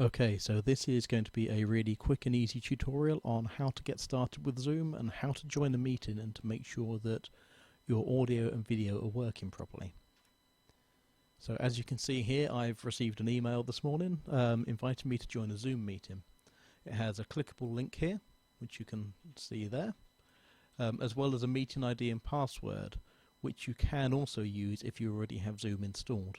Okay, so this is going to be a really quick and easy tutorial on how to get started with Zoom and how to join a meeting and to make sure that your audio and video are working properly. So as you can see here, I've received an email this morning inviting me to join a Zoom meeting. It has a clickable link here, which you can see there, as well as a meeting ID and password, which you can also use if you already have Zoom installed.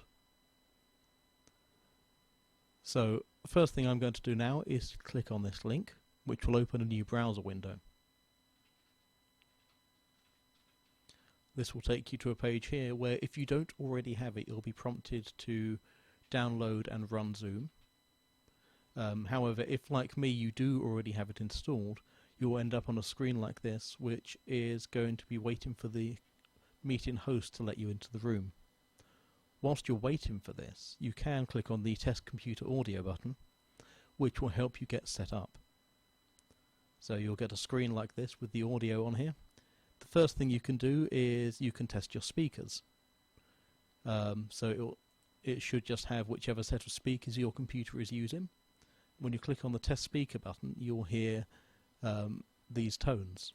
So the first thing I'm going to do now is click on this link, which will open a new browser window. This will take you to a page here where if you don't already have it, you'll be prompted to download and run Zoom. However, if like me you do already have it installed, you'll end up on a screen like this, which is going to be waiting for the meeting host to let you into the room. Whilst you're waiting for this, you can click on the Test Computer Audio button, which will help you get set up. So you'll get a screen like this with the audio on here. The first thing you can do is you can test your speakers. So it should just have whichever set of speakers your computer is using. When you click on the Test Speaker button, you'll hear these tones.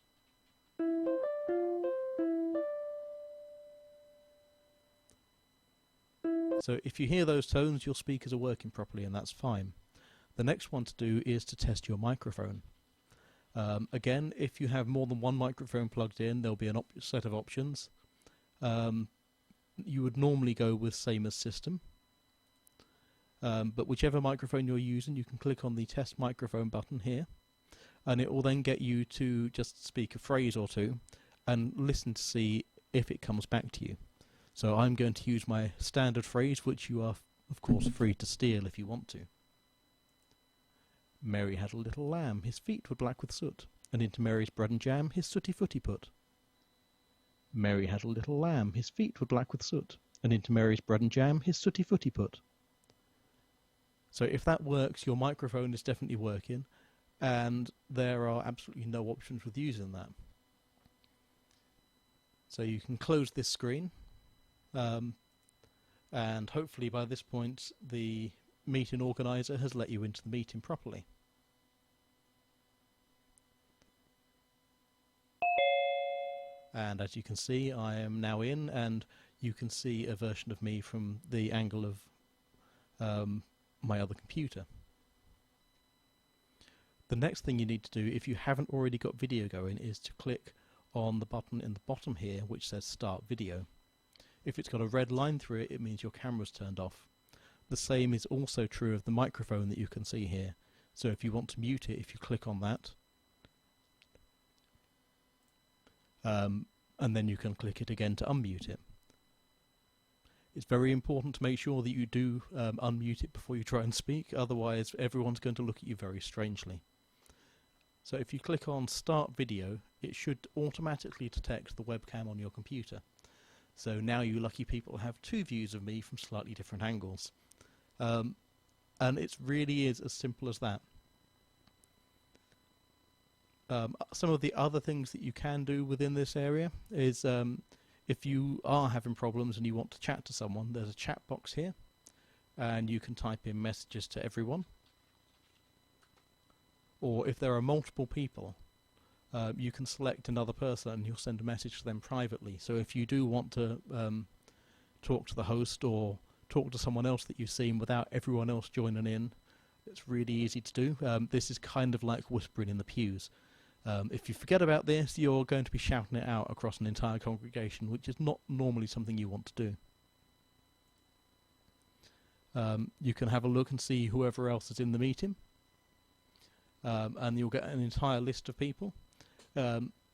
So if you hear those tones, your speakers are working properly, and that's fine. The next one to do is to test your microphone. Again, if you have more than one microphone plugged in, there'll be a set of options. You would normally go with same as system. But whichever microphone you're using, you can click on the Test Microphone button here, and it will then get you to just speak a phrase or two and listen to see if it comes back to you. So I'm going to use my standard phrase, which you are, of course, free to steal if you want to. Mary had a little lamb, his feet were black with soot, and into Mary's bread and jam his sooty footy put. Mary had a little lamb, his feet were black with soot, and into Mary's bread and jam his sooty footy put. So if that works, your microphone is definitely working, and there are absolutely no options with using that. So you can close this screen. And hopefully by this point the meeting organizer has let you into the meeting properly. And as you can see, I am now in, and you can see a version of me from the angle of my other computer. The next thing you need to do, if you haven't already got video going, is to click on the button in the bottom here which says Start Video. If it's got a red line through it, it means your camera's turned off. The same is also true of the microphone that you can see here. So if you want to mute it, if you click on that, and then you can click it again to unmute it. It's very important to make sure that you do unmute it before you try and speak, otherwise everyone's going to look at you very strangely. So if you click on Start Video, it should automatically detect the webcam on your computer. So now you lucky people have two views of me from slightly different angles. And it really is as simple as that. Some of the other things that you can do within this area is if you are having problems and you want to chat to someone, there's a chat box here, and you can type in messages to everyone. Or if there are multiple people, you can select another person and you'll send a message to them privately. So if you do want to talk to the host or talk to someone else that you've seen without everyone else joining in, it's really easy to do. This is kind of like whispering in the pews. If you forget about this, you're going to be shouting it out across an entire congregation, which is not normally something you want to do. You can have a look and see whoever else is in the meeting, and you'll get an entire list of people.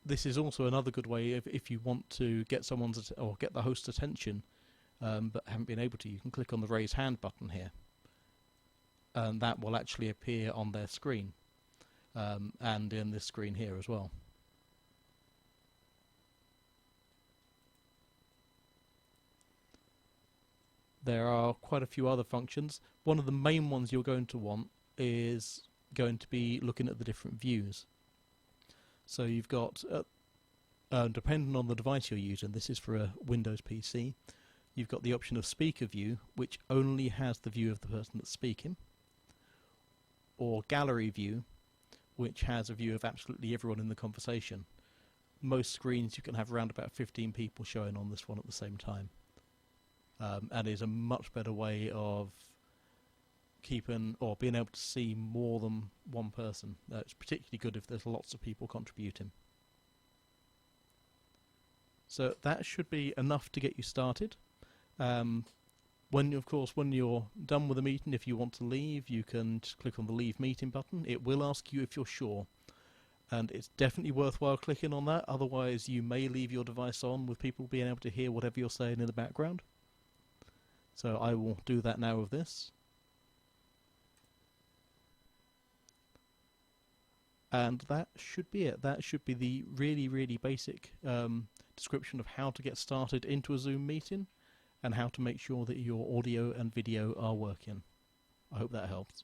This is also another good way if you want to get someone's or get the host's attention, but haven't been able to. You can click on the raise hand button here, and that will actually appear on their screen, and in this screen here as well. There are quite a few other functions. One of the main ones you're going to want is going to be looking at the different views. So you've got, depending on the device you're using, this is for a Windows PC, you've got the option of speaker view, which only has the view of the person that's speaking. or gallery view, which has a view of absolutely everyone in the conversation. Most screens you can have around about 15 people showing on this one at the same time, and is a much better way of keeping or being able to see more than one person. It's particularly good if there's lots of people contributing. So that should be enough to get you started. When you're done with the meeting, if you want to leave, you can just click on the Leave Meeting button. It will ask you if you're sure, and it's definitely worthwhile clicking on that. Otherwise, you may leave your device on with people being able to hear whatever you're saying in the background. So I will do that now with this. And that should be it. That should be the really, really basic description of how to get started into a Zoom meeting and how to make sure that your audio and video are working. I hope that helps.